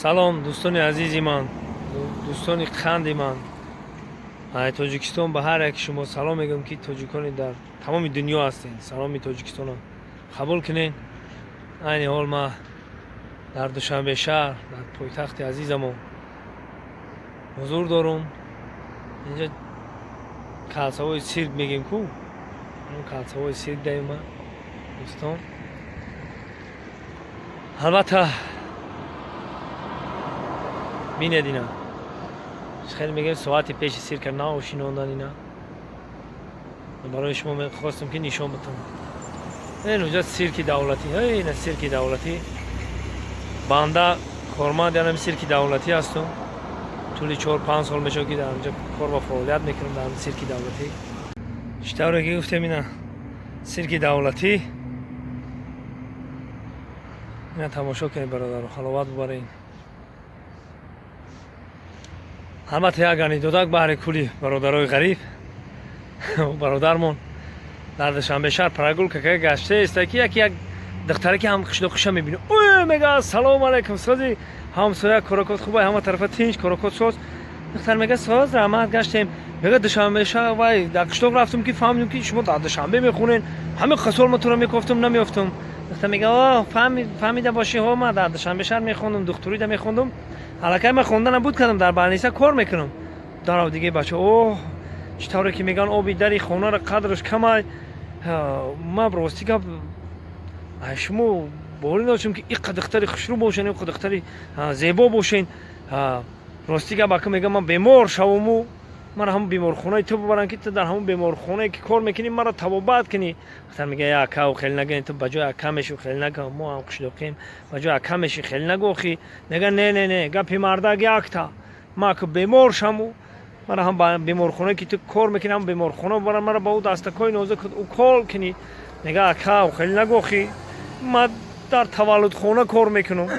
салом дӯстони азизи ман, дӯстони қанди ман. Тоҷикистон ба ҳар яки шумо салом мегӯям, ки тоҷикони дар тамоми дунё ҳастед. Саломи Тоҷикистонро қабул кунед. Айни ҳол ман дар Душанбешаҳр, дар пойтахти азизамон ҳузур дорум. Инҷа калсавои сирк мегӯем ку, калсавои сирк даем ман дӯстон. албатта бинед ина хеле мегӯем соати пеши сирка наошинондан. Ина барои шумо мехостам ки нишон батам. Инҷа сирки давлатӣ, ина сирки давлатӣ. Банда корманд янами сирки давлатӣ ҳастум. тӯли 4-5 сол мешавад ки дар инҷа кор ва фаъолият мекунам дар сирки давлатӣ. штавре ки гуфтем ина сирки давлатӣ. ина тамошо кунед бародаро, ҳаловат бубаред. албатта як анекдотак баҳри кули бародарои ғариб. бародармон дар Душанбешаҳр прогулка гаштааст ки як духтаре ки ҳам қишлоқиша мебинем. ой мега ассалому алайкум сози ҳамсоя коракот хубай, ҳама тарафа тинч, коракот соз. духтар мега соз раҳмат гаштем. мега Душанбешаҳр вай дар қишлоқ рафтум ки фаҳмидем ки шумо дар Душанбе мехонед. ҳамин қисол мо туро мекофтум намеёфтум. духтар мега о фаҳмида боши ҳо ман дар Душанбешаҳр мехондум, духтурида мехондум. аллакай ман хонданам буд кардам, дар балниса кор мекунам. дарав дигаи бача о чӣ тавре ки меган оби дари хонаро қадраш камай. ман рости гап шумо бори дошем ки иқа духтари хушрӯ бошен, иқа духтари зебо бошен. рости гап ака мегам ман бемор шавуму мара ҳамун беморхонаи ту бибарам ки ту дар ҳамун беморхонае ки кор мекунӣ маро табобат кунӣ. духтар мега я акау хеле нагӯ, ту ба ҷои ака мешӣ хеле нагӯ, мо ҳам қишлоқем, ба ҷои ака мешӣ хеле нагӯ охӣ. мега не гапи мардак якта, ман ака бемор шавму мара ҳам ба беморхонае ки ту кор мекунӣ ҳамун беморхона бибарам, мара ба ӯ дастакҳои нозук укол кунӣ. мега акау хеле нагӯ охӣ, ман дар таваллудхона кор мекунам.